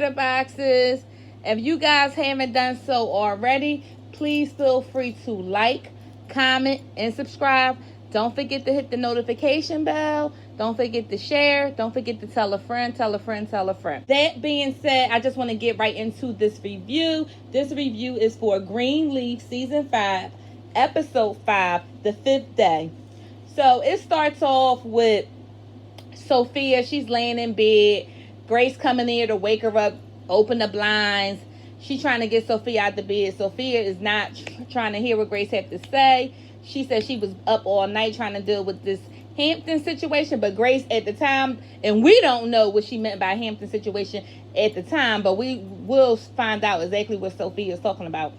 supporter boxes. If you guys haven't done so already, please feel free to like, comment, and subscribe. Don't forget to hit the notification bell. Don't forget to share. Don't forget to tell a friend, tell a friend, tell a friend. That being said, I just want to get right into this review. This review is for Greenleaf Season 5, Episode 5, The Fifth Day. So it starts off with Sophia. She's laying in bed. Grace coming in to wake her up, open the blinds. She's trying to get Sophia out the bed. Sophia is not trying to hear what Grace had to say. She said she was up all night trying to deal with this Hampton situation, but Grace at the time, and we don't know what she meant by Hampton situation at the time, but we will find out exactly what Sophia is talking about.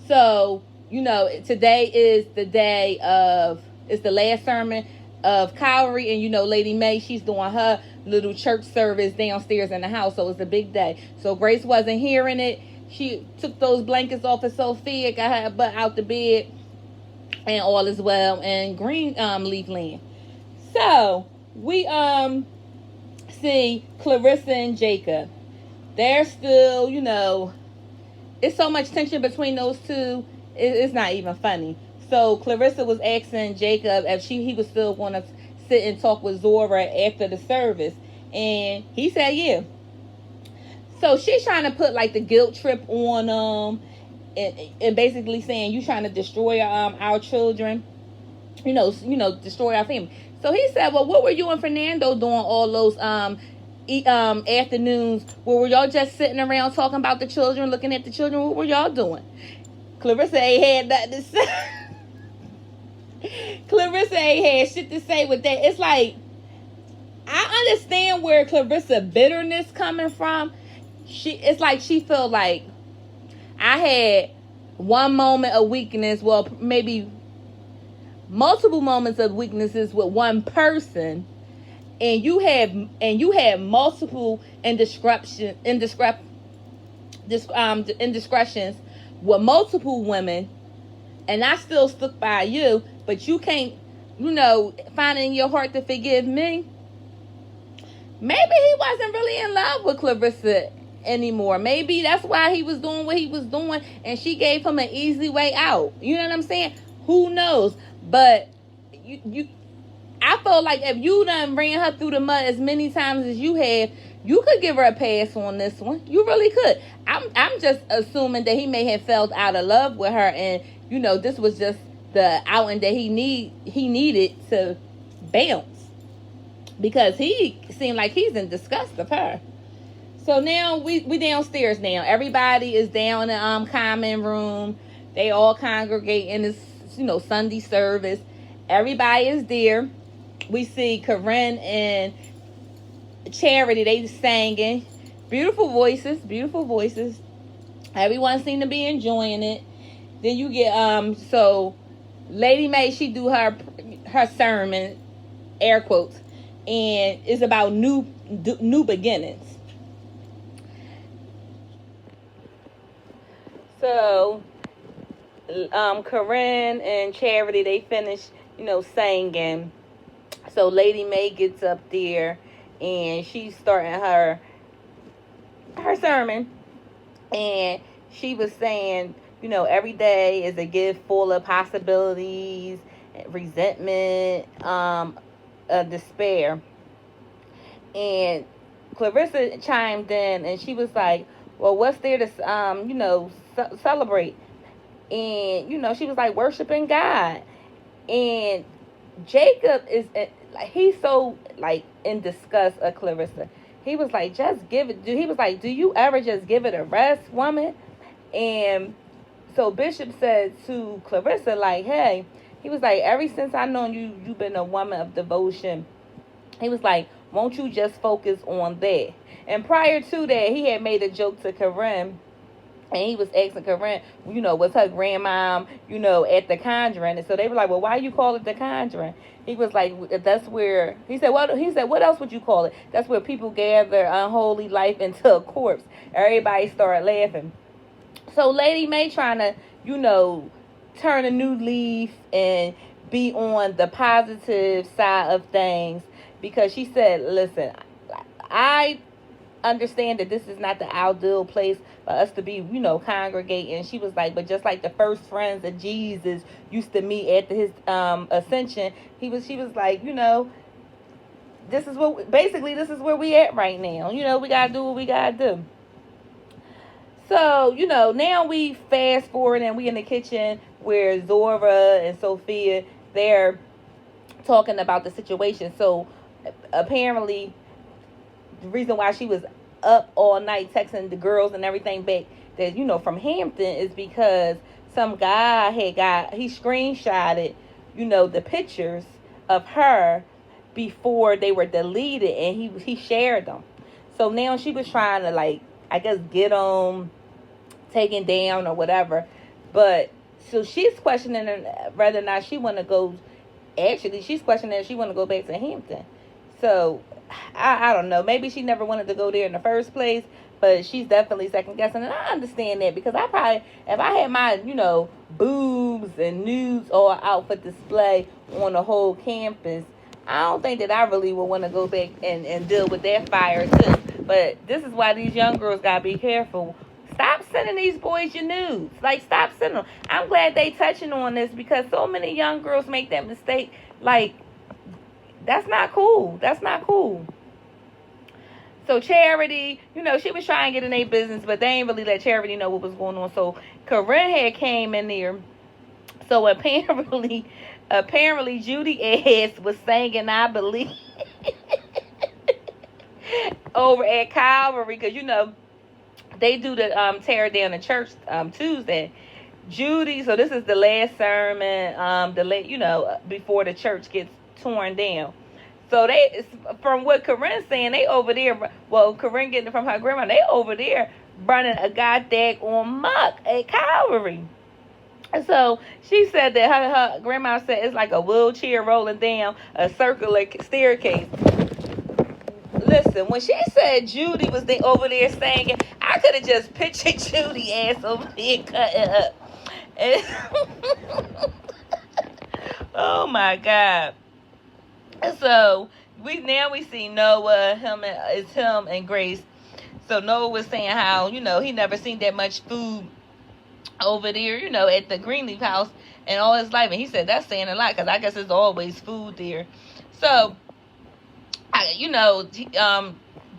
So, today is the day of, it's the last sermon of Calvary, and Lady May, she's doing her little church service downstairs in the house, so it's a big day. So Grace wasn't hearing it. She took those blankets off of Sophia, got her butt out the bed, and all is well in Greenleaf land. So we see Clarissa and Jacob. They're still, it's so much tension between those two. It's not even funny. So Clarissa was asking Jacob if he was still going to sit and talk with Zora after the service, and he said yeah. So she's trying to put like the guilt trip on and basically saying you trying to destroy our children, destroy our family. So he said, well, what were you and Fernando doing all those afternoons? Were y'all just sitting around talking about the children, looking at the children? What were y'all doing? Clarissa ain't had nothing to say. Clarissa ain't had shit to say with that. It's like, I understand where Clarissa bitterness coming from. It's like she feel like I had one moment of weakness, well, maybe multiple moments of weaknesses with one person, and you had multiple indiscretions with multiple women, and I still stuck by you, but you can't, find it in your heart to forgive me. Maybe he wasn't really in love with Clarissa anymore. Maybe that's why he was doing what he was doing, and she gave him an easy way out. You know what I'm saying? Who knows? But I feel like if you done ran her through the mud as many times as you have, you could give her a pass on this one. You really could. I'm just assuming that he may have felt out of love with her, and this was just the outing that he needed to bounce, because he seemed like he's in disgust of her. So now we downstairs now. Everybody is down in the common room. They all congregate in this Sunday service. Everybody is there. We see Corinne and Charity. They singing. Beautiful voices. Everyone seemed to be enjoying it. Then you get so Lady May, she do her sermon, air quotes, and it's about new beginnings. So Corinne and Charity, they finish singing. So Lady May gets up there and she's starting her sermon, and she was saying, every day is a gift full of possibilities, resentment, despair. And Clarissa chimed in and she was like, well, what's there to celebrate? And she was like, worshiping God. And Jacob is he's so in disgust of Clarissa. He was like, just give it. He was like, do you ever just give it a rest, woman? And so Bishop said to Clarissa, like, hey, he was like, ever since I known you, you've been a woman of devotion. He was like, won't you just focus on that? And prior to that, he had made a joke to Corinne, and he was asking Corinne, was her grandmom, at the Conjuring. And so they were like, well, why you call it the Conjuring? He was like, that's where, he said, what else would you call it? That's where people gather unholy life into a corpse. Everybody started laughing. So Lady May trying to, turn a new leaf and be on the positive side of things, because she said, listen, I understand that this is not the ideal place for us to be, congregating. She was like, but just like the first friends of Jesus used to meet after his ascension, she was like, this is where we at right now. We gotta do what we gotta do. So, now we fast forward and we in the kitchen where Zora and Sophia, they're talking about the situation. So apparently the reason why she was up all night texting the girls and everything back that, from Hampton is because some guy he screenshotted, the pictures of her before they were deleted, and he shared them. So now she was trying to, like, I guess, get them taken down or whatever. But so she's questioning whether or not she want to go. Actually, she's questioning if she want to go back to Hampton. So I don't know. Maybe she never wanted to go there in the first place, but she's definitely second guessing, and I understand that because I probably, if I had my, boobs and nudes all out for display on the whole campus, I don't think that I really would want to go back and deal with that fire too. But this is why these young girls gotta be careful. Stop sending these boys your nudes. Like, stop sending them. I'm glad they touching on this because so many young girls make that mistake. Like, that's not cool. That's not cool. So Charity, she was trying to get in their business, but they ain't really let Charity know what was going on. So Corinne had came in there. So apparently Judy ass was singing I Believe over at Calvary because, they do the tear down the church Tuesday. Judy, so this is the last sermon, before the church gets torn down. So they, from what Corinne's saying, they over there. Well, Corinne getting it from her grandma. They over there burning a goddamn on muck at Calvary. So she said that her grandma said it's like a wheelchair rolling down a circular staircase. Listen, when she said Judy was over there singing, I could have just pictured Judy ass over there cutting up. Oh my God. So we see Noah, him and Grace. So Noah was saying how, he never seen that much food over there, at the Greenleaf house in all his life. And he said that's saying a lot because I guess there's always food there. So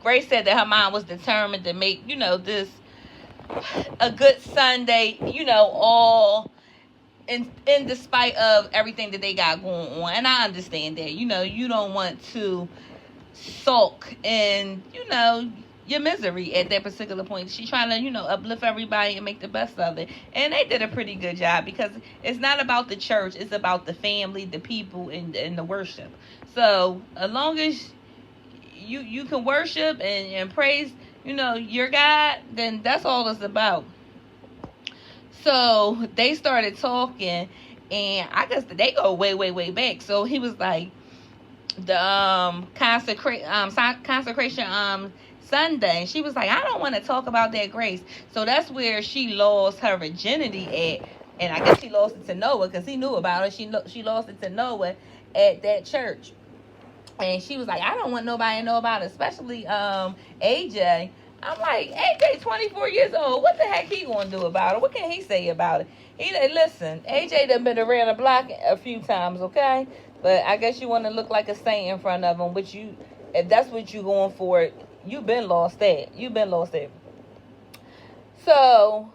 Grace said that her mom was determined to make, this a good Sunday, all in despite of everything that they got going on. And I understand that, you don't want to sulk in, your misery at that particular point. She's trying to, uplift everybody and make the best of it. And they did a pretty good job because it's not about the church. It's about the family, the people, and the worship. So as long as you can worship and praise, your God, then that's all it's about. So they started talking, and I guess they go way, way, way back. So he was like, the consecration Sunday, and she was like, I don't want to talk about that, Grace. So that's where she lost her virginity at, and I guess she lost it to Noah because he knew about it. She lost it to Noah at that church. And she was like, I don't want nobody to know about it, especially AJ. I'm like, AJ 24 years old. What the heck he gonna do about it? What can he say about it? Listen, AJ done been around the block a few times, okay? But I guess you want to look like a saint in front of him, which if that's what you going for, you've been lost at. You've been lost at. So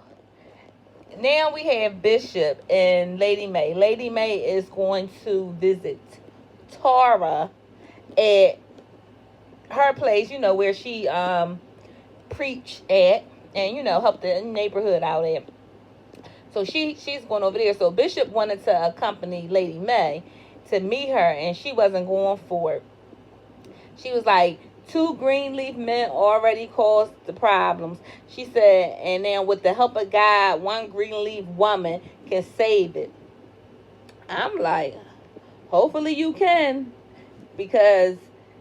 now we have Bishop and Lady May. Lady May is going to visit Tara at her place, where she preach at and, help the neighborhood out at. So she's going over there. So Bishop wanted to accompany Lady May to meet her, and she wasn't going for it. She was like, 2 Greenleaf men already caused the problems. She said, and then with the help of God, 1 Greenleaf woman can save it. I'm like, hopefully you can, because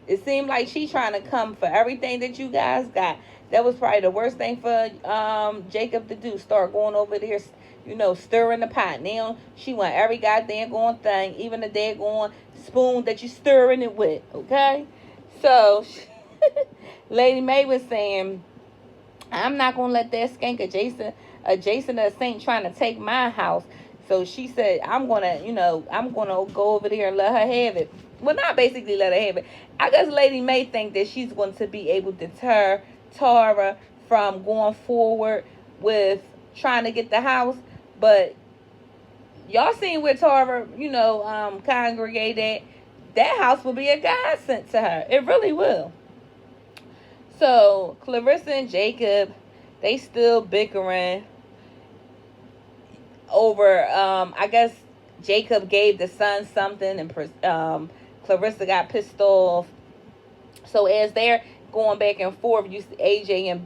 it seemed like she's trying to come for everything that you guys got. That was probably the worst thing for Jacob to do. Start going over there, stirring the pot. Now she want every goddamn going thing, even the daggone spoon that you stirring it with. Okay, so Lady Mae was saying, I'm not gonna let that skank adjacent to Saint trying to take my house. So she said, I'm gonna go over there and let her have it. Well, not basically let her have it. I guess Lady Mae think that she's going to be able to deter Tara from going forward with trying to get the house. But y'all seen where Tara, congregated. That house will be a godsend to her. It really will. So Clarissa and Jacob, they still bickering over, I guess Jacob gave the son something, and Clarissa got pissed off. So as they're going back and forth, you see AJ and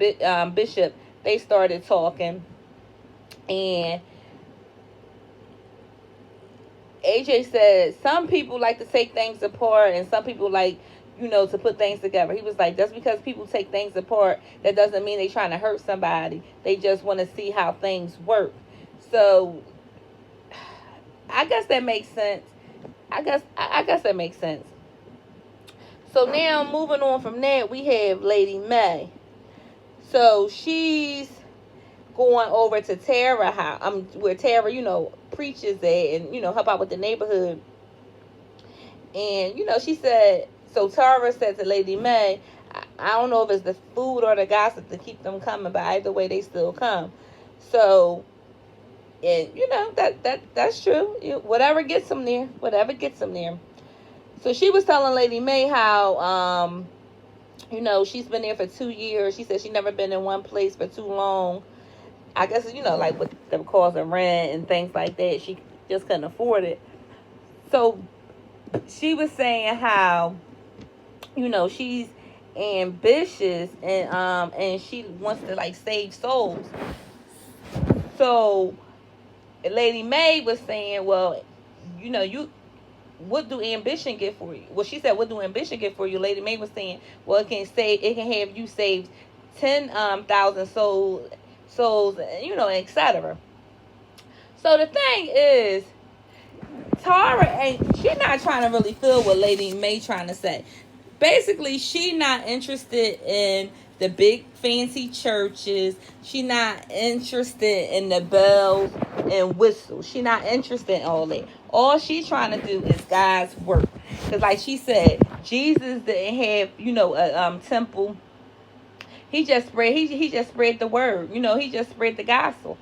Bishop, they started talking, and AJ said some people like to take things apart and some people like, to put things together. He was like, just because people take things apart, that doesn't mean they're trying to hurt somebody. They just want to see how things work. So I guess that makes sense. I guess that makes sense. So now moving on from that, we have Lady Mae. So she's going over to Tara house, where Tara, preaches at and, help out with the neighborhood. And, she said, so Tara said to Lady Mae, I don't know if it's the food or the gossip to keep them coming, but either way, they still come. So, and, that's true. Whatever gets them there. So she was telling Lady Mae how, she's been there for 2 years. She said she never been in one place for too long. I guess, like with them causing rent and things like that. She just couldn't afford it. So she was saying how, she's ambitious and she wants to like save souls. So Lady Mae was saying, well, what do ambition get for you? Well, she said, what do ambition get for you? Lady Mae was saying, well, it can have you save 10,000 souls, etc. So the thing is, Tara she's not trying to really feel what Lady Mae trying to say. Basically, she not interested in the big fancy churches. She not interested in the bells and whistles. She not interested in all that. All she's trying to do is God's work. Because like she said, Jesus didn't have, a temple. He just spread the word. He just spread the gospel.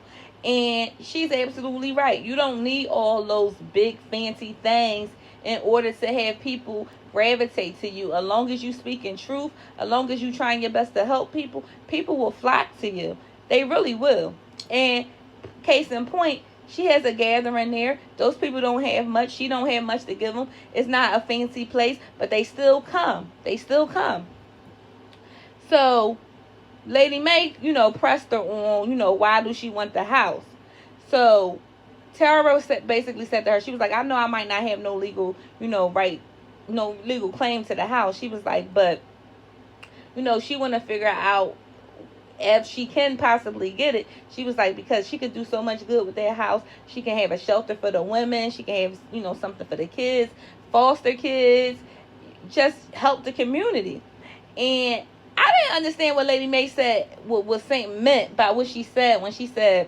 And she's absolutely right. You don't need all those big fancy things in order to have people gravitate to you. As long as you speak in truth, as long as you trying your best to help people, people will flock to you. They really will. And case in point, she has a gathering there. Those people don't have much. She don't have much to give them. It's not a fancy place, but they still come. So Lady Mae, pressed her on, why do she want the house? So Tara basically said to her, she was like, I know I might not have no legal, right, no legal claim to the house. She was like, but, she want to figure out if she can possibly get it. She was like, because she could do so much good with that house. She can have a shelter for the women. She can have, something for the kids, foster kids, just help the community. And I didn't understand what Lady Mae said, what Saint meant by what she said when she said,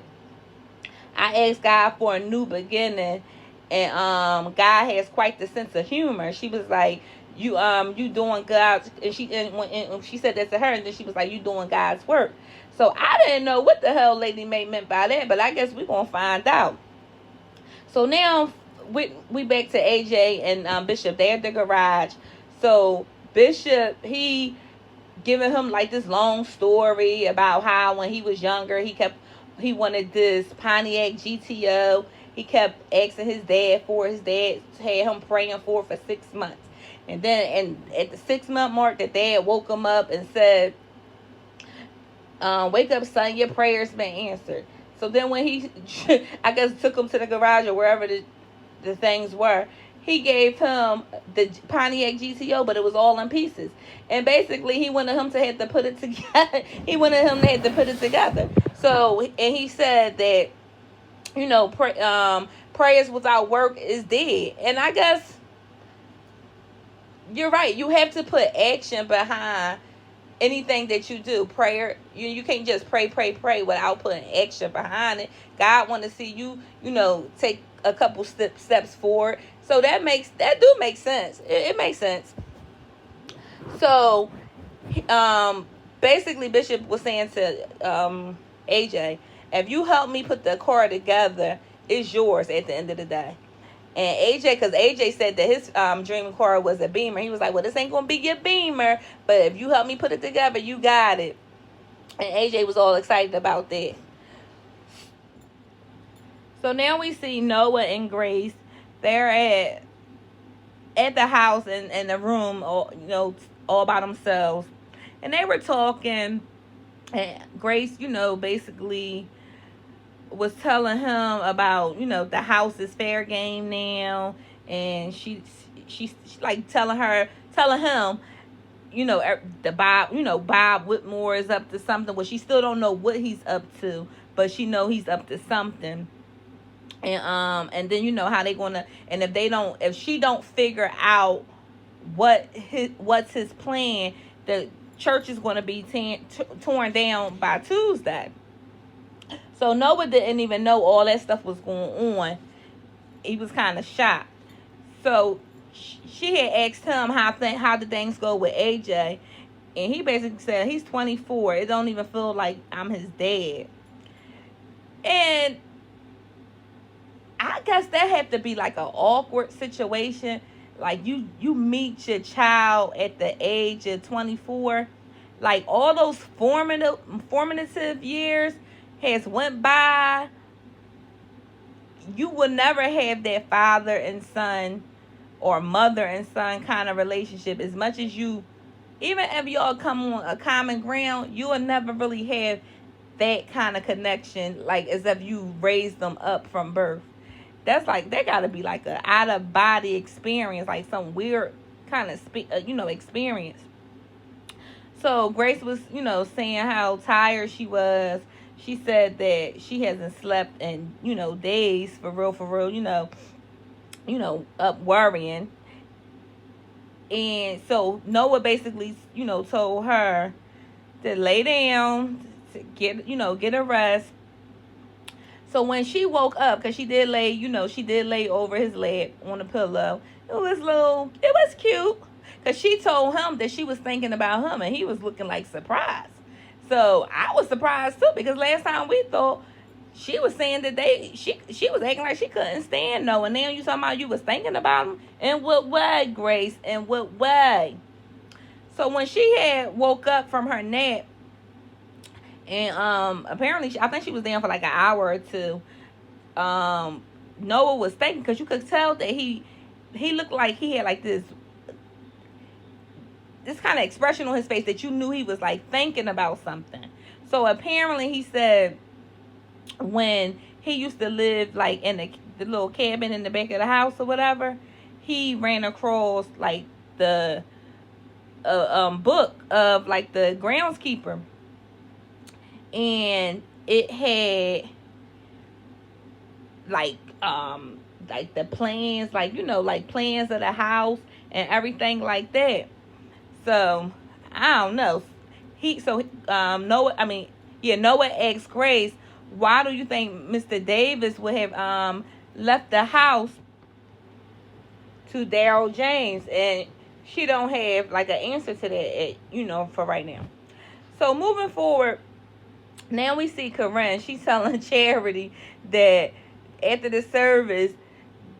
I asked God for a new beginning, and God has quite the sense of humor. She was like, you doing God's, and when she said that to her, and then she was like, you doing God's work. So I didn't know what the hell Lady Mae meant by that, but I guess we're gonna find out. So now we back to AJ and Bishop. They're at the garage. So Bishop, he giving him like this long story about how when he was younger he wanted this Pontiac GTO. He kept asking his dad for it. His dad had him praying for it for 6 months. And then at the 6-month mark, the dad woke him up and said, wake up, son, your prayers been answered. So then when he, I guess, took him to the garage or wherever the things were, he gave him the Pontiac GTO, but it was all in pieces. And basically, he wanted him to have to put it together. So, and he said that, prayers without work is dead. And I guess you're right. You have to put action behind anything that you do, prayer, you can't just pray without putting extra behind it. God want to see you, take a couple steps forward. So that do make sense. It makes sense. So, basically, Bishop was saying to AJ, if you help me put the car together, it's yours at the end of the day. And AJ, because AJ said that his dream car was a Beamer, he was like, well, this ain't going to be your Beamer, but if you help me put it together, you got it. And AJ was all excited about that. So now we see Noah and Grace. They're at the house in the room, all by themselves. And they were talking, and Grace, basically was telling him about, the house is fair game now, and she's like telling him, the Bob Whitmore is up to something. Well, she still don't know what he's up to, but she know he's up to something. And then how they gonna, and if she don't figure out what's his plan, the church is gonna be torn down by Tuesday. So Noah didn't even know all that stuff was going on. He was kind of shocked. So she had asked him how the things go with AJ, and he basically said he's 24. It don't even feel like I'm his dad. And I guess that had to be like an awkward situation. Like you meet your child at the age of 24. Like all those formative years has went by. You will never have that father and son or mother and son kind of relationship. As much as even if y'all come on a common ground, you will never really have that kind of connection, like as if you raised them up from birth. That gotta be like a out of body experience, like some weird kind of experience. So Grace was, saying how tired she was. She said that she hasn't slept in, days, for real, up worrying. And so Noah basically, told her to lay down, to get a rest. So when she woke up, because she did lay over his leg on a pillow. It was cute. Because she told him that she was thinking about him, and he was looking like surprised. So I was surprised too, because last time we thought she was saying that she was acting like she couldn't stand Noah. And now you talking about you was thinking about him. In what way, Grace? In what way? So when she had woke up from her nap, and apparently I think she was down for like an hour or two, Noah was thinking, because you could tell that he looked like he had like this kind of expression on his face that you knew he was like thinking about something. So apparently he said when he used to live like in the little cabin in the back of the house or whatever, he ran across like the book of like the groundskeeper, and it had like the plans, like plans of the house and everything like that. So I don't know. Noah asked Grace, why do you think Mr. Davis would have left the house to Daryl James? And she don't have like an answer to that, for right now. So moving forward, now we see Corinne. She's telling Charity that after the service,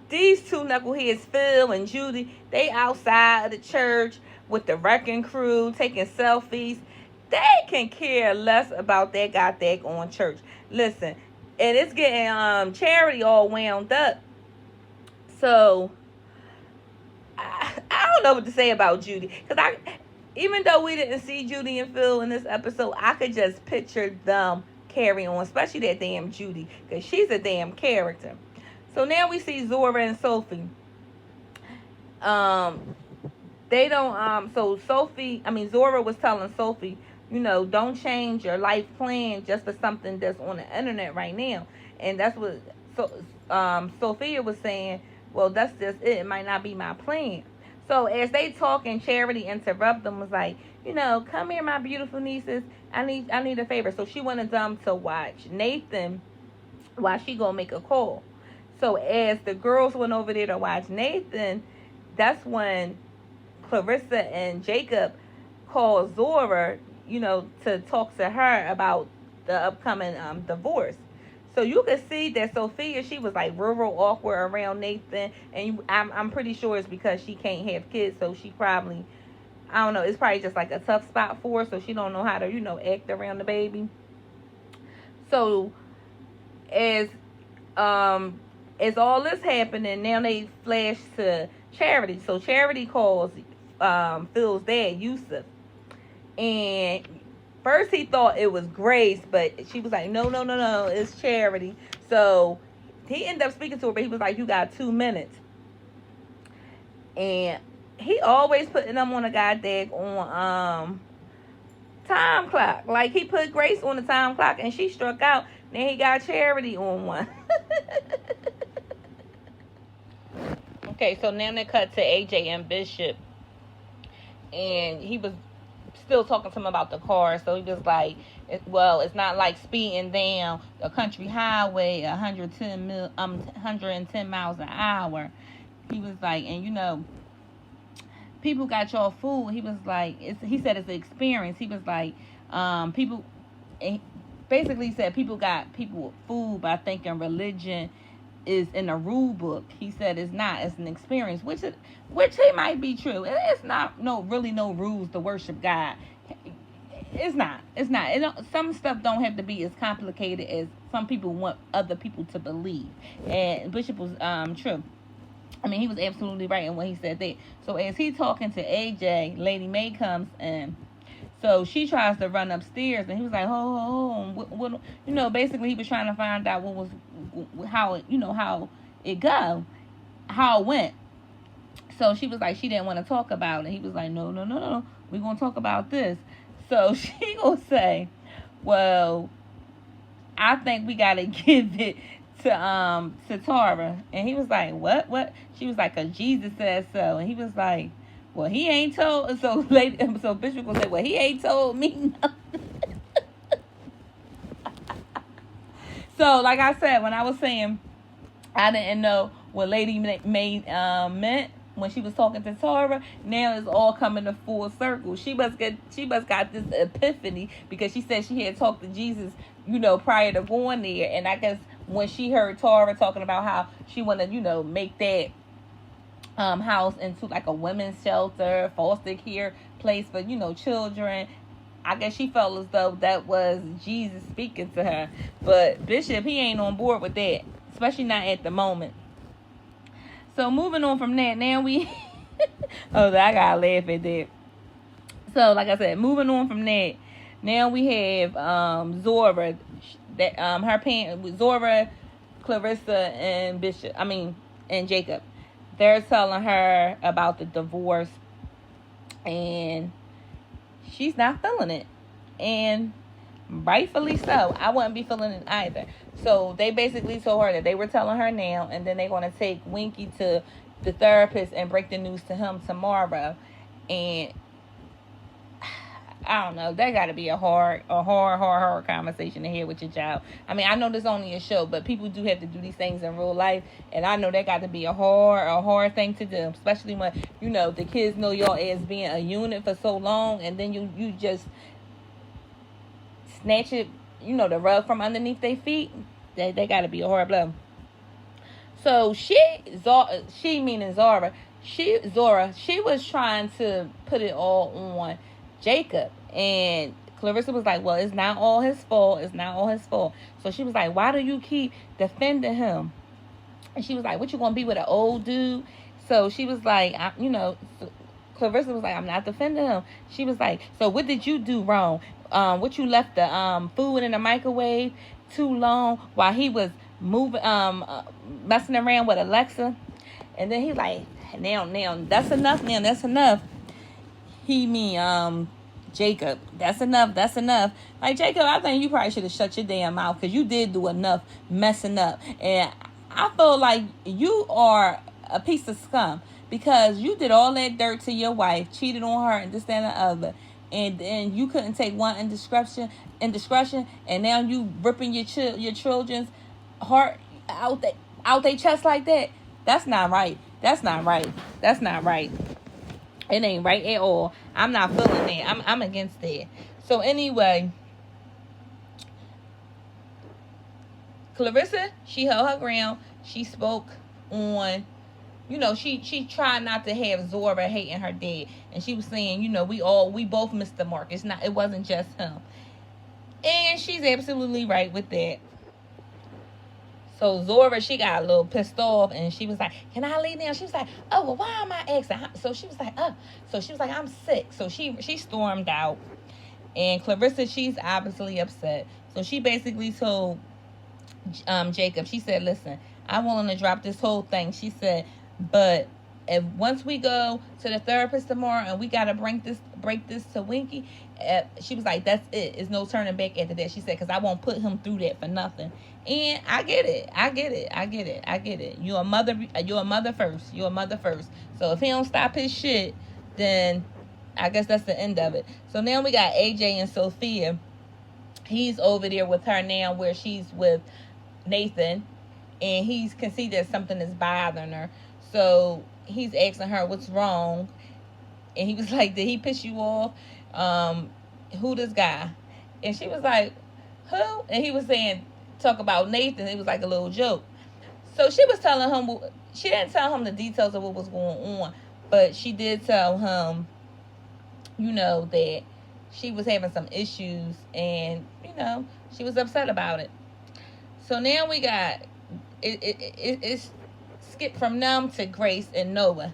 these two knuckleheads, Phil and Judy, they outside of the church with the wrecking crew taking selfies. They can care less about that on church. Listen, and it's getting Charity all wound up. So I don't know what to say about Judy, because even though we didn't see Judy and Phil in this episode, I could just picture them carrying on, especially that damn Judy, because she's a damn character. So now we see Zora and Sophie. They don't, Zora was telling Sophie, don't change your life plan just for something that's on the internet right now. And that's what Sophia was saying, well, that's just it. It might not be my plan. So as they talking, Charity interrupt them, was like, come here, my beautiful nieces. I need a favor. So she wanted them to watch Nathan while she gonna make a call. So as the girls went over there to watch Nathan, that's when Clarissa and Jacob called Zora, to talk to her about the upcoming divorce. So you could see that Sophia, she was like real awkward around Nathan, and I'm pretty sure it's because she can't have kids, so she probably, I don't know, it's probably just like a tough spot for her, so she don't know how to, act around the baby. So as all this happening, now they flash to Charity. So Charity calls Phil's dad, Yusuf, and first he thought it was Grace, but she was like, no, it's Charity. So he ended up speaking to her, but he was like, you got 2 minutes. And he always putting them on a goddamn time clock. Like, he put Grace on the time clock and she struck out. Then he got Charity on one. Okay, so now they cut to AJ and Bishop. And he was still talking to him about the car. So he was like, it's not like speeding down a country highway 110 miles an hour. He was like, and people got y'all fooled. He was like, he said it's an experience. He was like, people, and basically said people got people fooled by thinking religion is in a rule book. He said it's not. It's an experience, which it might be true. It's not really no rules to worship God. It's not. Some stuff don't have to be as complicated as some people want other people to believe. And Bishop was true. I mean, he was absolutely right in what he said there. So as he talking to AJ, Lady May comes in. So she tries to run upstairs, and he was like, what, basically he was trying to find out how it go, how it went. So she was like, she didn't want to talk about it. He was like, no, we're going to talk about this. So she gonna say, well, I think we got to give it to Tara. And he was like, what? She was like, 'cause Jesus said so. And he was like, well, he ain't told. So Bishop will say, well, he ain't told me nothing. So like I said, when I was saying I didn't know what Lady May meant when she was talking to Tara, now it's all coming to full circle. She must got this epiphany because she said she had talked to Jesus, prior to going there. And I guess when she heard Tara talking about how she wanted, make that house into like a women's shelter, foster care place for, children, I guess she felt as though that was Jesus speaking to her. But Bishop, he ain't on board with that, especially not at the moment. So moving on from that, now we I gotta laugh at that. So like I said, moving on from that, now we have Zora, that her parents, Zora, Clarissa, and and Jacob. They're telling her about the divorce, and she's not feeling it, and rightfully so. I wouldn't be feeling it either. So they basically told her that they were telling her now, and then they're going to take Winky to the therapist and break the news to him tomorrow. And I don't know, that got to be a hard conversation to hear with your child. I mean, I know this is only a show, but people do have to do these things in real life, and I know that got to be a hard thing to do, especially when the kids know y'all as being a unit for so long, and then you just snatch it, the rug from underneath their feet. They got to be a hard blow. So Zora, she was trying to put it all on Jacob, and Clarissa was like, well, it's not all his fault. So she was like, why do you keep defending him? And she was like, what, you gonna be with an old dude? So she was like, Clarissa was like, I'm not defending him. She was like, so what did you do wrong? What, you left the food in the microwave too long while he was moving, messing around with Alexa? And then he's like, now that's enough. He mean Jacob, that's enough. Like, Jacob, I think you probably should have shut your damn mouth, because you did do enough messing up. And I feel like you are a piece of scum. because you did all that dirt to your wife, cheated on her, and this, that, and the other, and then you couldn't take one indiscretion, and now you ripping your children's heart out their chest like that. That's not right. That's not right. That's not right. It ain't right at all. I'm not feeling that. I'm against that. So anyway, Clarissa, she held her ground. She spoke on, she tried not to have Zora hating her dad, and she was saying, we both missed the mark. It wasn't just him, and she's absolutely right with that. So Zora, she got a little pissed off, and she was like, "Can I leave now?" She was like, "Oh, well, why am I asking?" So she was like, "I'm sick." So she stormed out, and Clarissa, she's obviously upset. So she basically told Jacob, she said, "Listen, I'm willing to drop this whole thing." She said, "But if once we go to the therapist tomorrow and we gotta break this to Winky," she was like, "That's it. It's no turning back after that." She said, "Because I won't put him through that for nothing." And I get it. You're a mother first. So if he don't stop his shit, then I guess that's the end of it. So now we got AJ and Sophia. He's over there with her now, where she's with Nathan, and he can see that something is bothering her. So he's asking her what's wrong, and he was like, "Did he piss you off? Who this guy?" And she was like, "Who?" And he was saying, talk about Nathan. It was like a little joke. So she was telling him, she didn't tell him the details of what was going on, but she did tell him, that she was having some issues, and she was upset about it. So now we got it's skipped from them to Grace and Noah.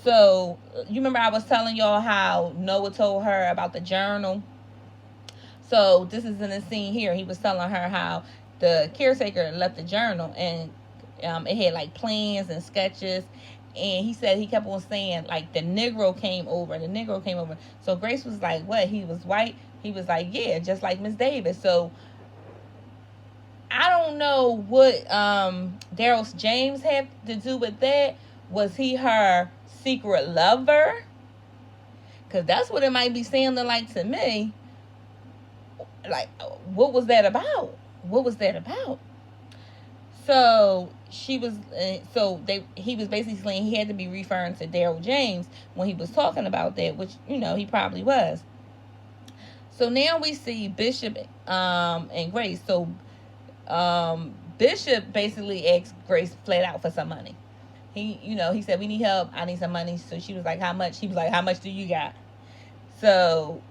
So you remember I was telling y'all how Noah told her about the journal. So this is in the scene here. He was telling her how the caretaker left the journal, and it had like plans and sketches. And he said, he kept on saying, like, the Negro came over. So Grace was like, "What? He was white?" He was like, "Yeah, just like Miss Davis." So I don't know what Daryl James had to do with that. Was he her secret lover? Because that's what it might be sounding like to me. Like, what was that about? So he was basically saying he had to be referring to Daryl James when he was talking about that, which he probably was. So now we see Bishop and Grace. So Bishop basically asked Grace flat out for some money. He said, "We need help. I need some money." So she was like, "How much?" He was like, "How much do you got?" So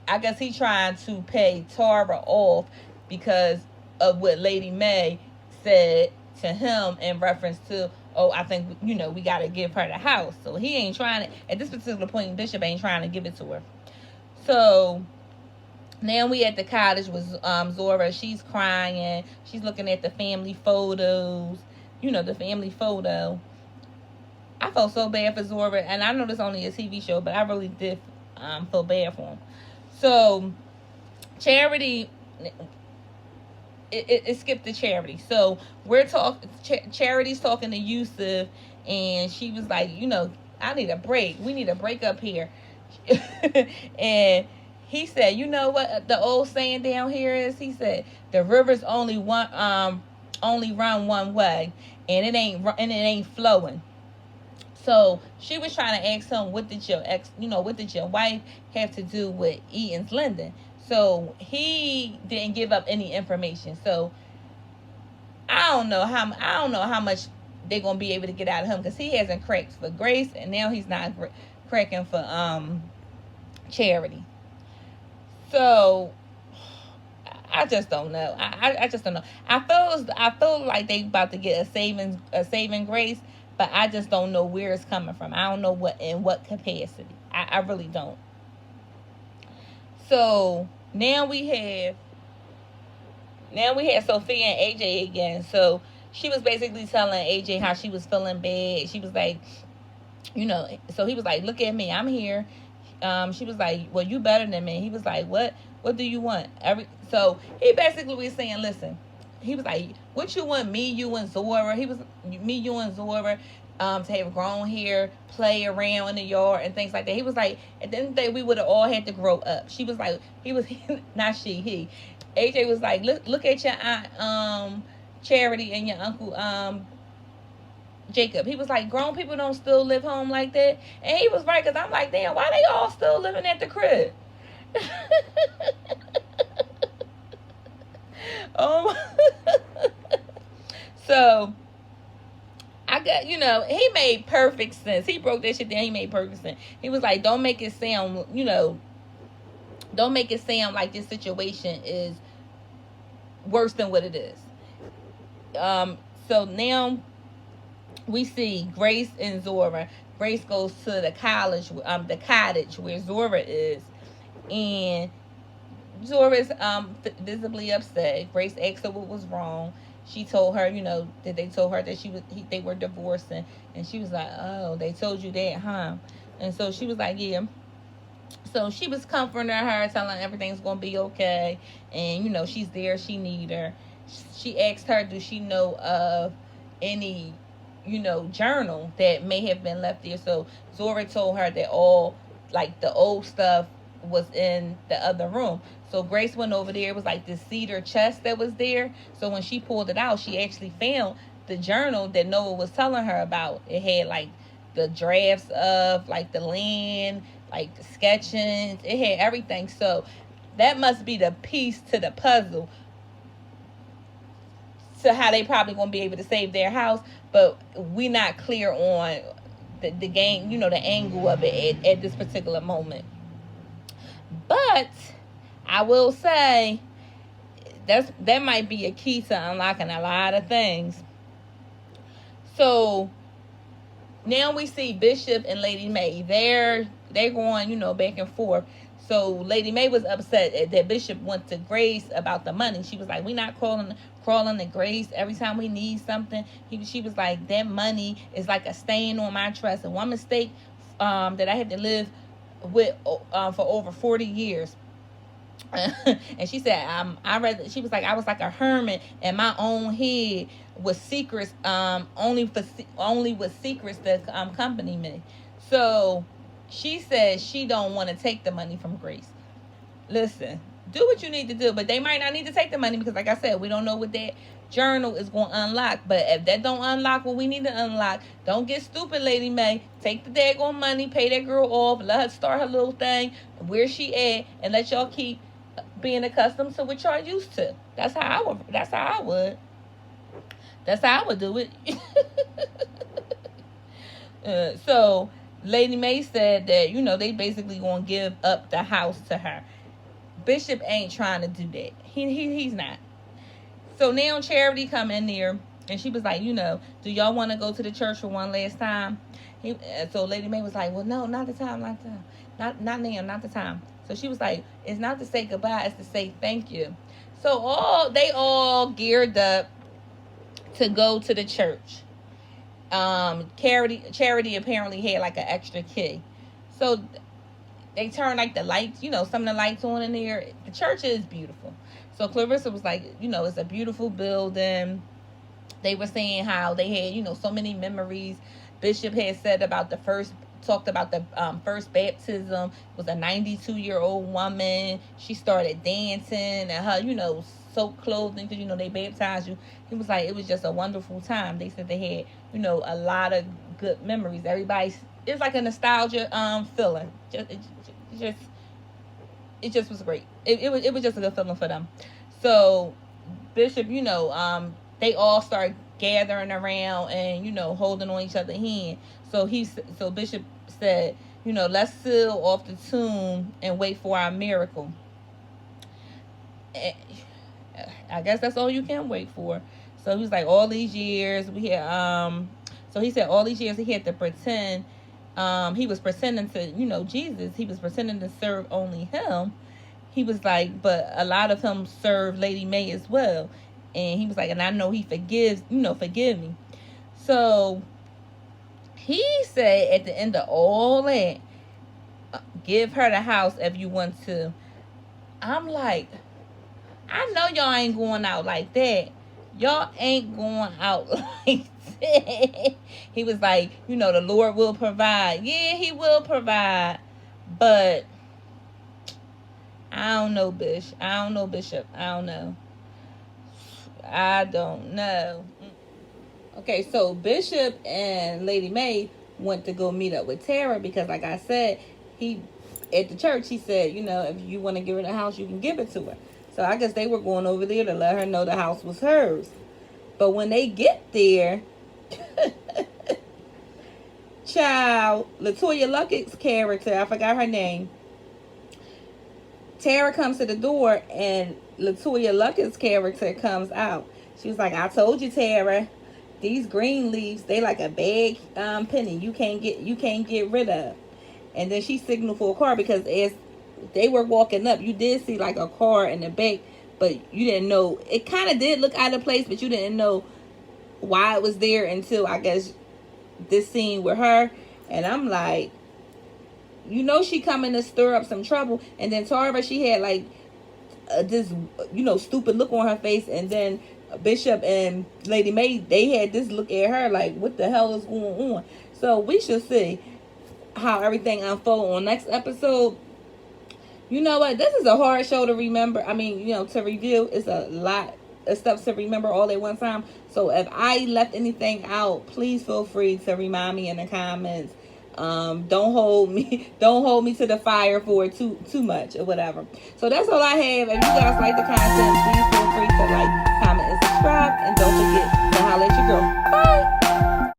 I guess he trying to pay Tara off because of what Lady May said to him in reference to, "Oh, I think, we got to give her the house." So he ain't trying to, at this particular point, Bishop ain't trying to give it to her. So now we at the cottage with Zora. She's crying. She's looking at the family photos. The family photo. I felt so bad for Zora, and I know this only a TV show, but I really did feel bad for him. So Charity, it skipped to Charity. So Charity's talking to Yusuf, and she was like, "I need a break. We need a break up here." And he said, "You know what the old saying down here is?" He said, "The rivers only run one way, and it ain't flowing." So she was trying to ask him, what did your wife have to do with Eaton's Linden? So he didn't give up any information. So I don't know how much they're gonna be able to get out of him, because he hasn't cracked for Grace, and now he's not cracking for Charity. So I just don't know. I just don't know. I feel like they about to get a saving Grace, but I just don't know where it's coming from. I don't know in what capacity. I really don't. So now we have Sophia and AJ again. So she was basically telling AJ how she was feeling bad. She was like, so he was like, "Look at me, I'm here." She was like, "Well, you better than me." He was like, "What do you want?" So he basically was saying, "Listen," he was like, "What you want, me, you, and Zora?" He was, "Me, you, and Zora. to have grown hair, play around in the yard and things like that. He was like, at the end of the day, we would have all had to grow up. She was like, he was not she, he. AJ was like, look at your aunt Charity and your uncle Jacob. He was like, grown people don't still live home like that. And he was right, because I'm like, damn, why they all still living at the crib? um so I got, he made perfect sense. He broke that shit down. He made perfect sense. He was like, don't make it sound, don't make it sound like this situation is worse than what it is. So now we see Grace and Zora. Grace goes to the cottage where Zora is, and Zora is visibly upset. Grace asked her what was wrong. She told her, that they told her that they were divorcing, and she was like, "Oh, they told you that, huh?" And so she was like, "Yeah." So she was comforting her, telling her everything's gonna be okay, and she's there. She need her. She asked her, "Do she know of any, journal that may have been left there?" So Zora told her that all, like, the old stuff was in the other room. So Grace went over there. It was like this cedar chest that was there. So when she pulled it out, she actually found the journal that Noah was telling her about. It had like the drafts of like the land, like the sketchings. It had everything. So that must be the piece to the puzzle to how they probably gonna be able to save their house. But we not clear on the game, the angle of it at this particular moment. But I will say that might be a key to unlocking a lot of things. So now we see Bishop and Lady May. They're going, back and forth. So Lady May was upset that Bishop went to Grace about the money. She was like, "We not crawling to Grace every time we need something." She was like, "That money is like a stain on my trust. And one mistake that I had to live with for over 40 years." And she said, she was like, "I was like a hermit in my own head with secrets, only with secrets that accompany me." So she said she don't want to take the money from Grace. Listen, do what you need to do, but they might not need to take the money, because like I said, we don't know what that journal is going to unlock. But if that don't unlock what we need to unlock, don't get stupid, Lady May. Take the daggone money, pay that girl off, let her start her little thing where she at, and let y'all keep being accustomed to what y'all used to. That's how I would do it. So Lady May said that, they basically gonna give up the house to her. Bishop ain't trying to do that. He's not. So now Charity come in there, and she was like, "Do y'all want to go to the church for one last time?" So Lady May was like, "Well, no, not the time, not now, not the time." So she was like, "It's not to say goodbye, it's to say thank you." So they all geared up to go to the church. Charity apparently had like an extra key. So they turned like the lights, some of the lights on in there. The church is beautiful. So Clarissa was like, it's a beautiful building. They were saying how they had, so many memories. Bishop had said about talked about the first baptism. It was a 92-year-old woman. She started dancing, and her, soaked clothing, because, they baptized you. He was like, it was just a wonderful time. They said they had, a lot of good memories. It's like a nostalgia feeling. It just was great. It was just a good feeling for them. So Bishop, they all start gathering around and holding on each other's hand. So Bishop said, "Let's seal off the tomb and wait for our miracle." And I guess that's all you can wait for. So he was like, all these years we had so he said all these years he had to pretend, he was pretending to, Jesus. He was pretending to serve only him. He was like, but a lot of him served Lady May as well. And he was like, and I know he forgive me. So he said at the end of all that, give her the house if you want to. I'm like, I know y'all ain't going out like that. Y'all ain't going out like that. He was like, you know, the Lord will provide. Yeah, he will provide. But I don't know, Bishop. I don't know. I don't know. Okay, so Bishop and Lady Mae went to go meet up with Tara because, like I said, he at the church, he said, you know, if you want to give her the house, you can give it to her. So I guess they were going over there to let her know the house was hers. But when they get there, child, LaToya Luckett's character, I forgot her name. Tara comes to the door and LaToya Luckett's character comes out. She was like, I told you, Tara, these green leaves, they like a bag penny. You can't get rid of. And then she signaled for a car because as they were walking up, you did see like a car in the back, but you didn't know. It kind of did look out of place, but you didn't know why it was there until I guess this scene with her. And I'm like, you know, she coming to stir up some trouble. And then Tara, she had like this, you know, stupid look on her face. And then Bishop and Lady Mae, they had this look at her like, what the hell is going on? So we should see how everything unfolds on next episode. You know what? This is a hard show to remember. I mean, you know, to review. It's a lot of stuff to remember all at one time. So if I left anything out, please feel free to remind me in the comments. Don't hold me to the fire for too much or whatever. So that's all I have. If you guys like the content, please feel free to like, comment, and subscribe. And don't forget to holler at your girl. Bye.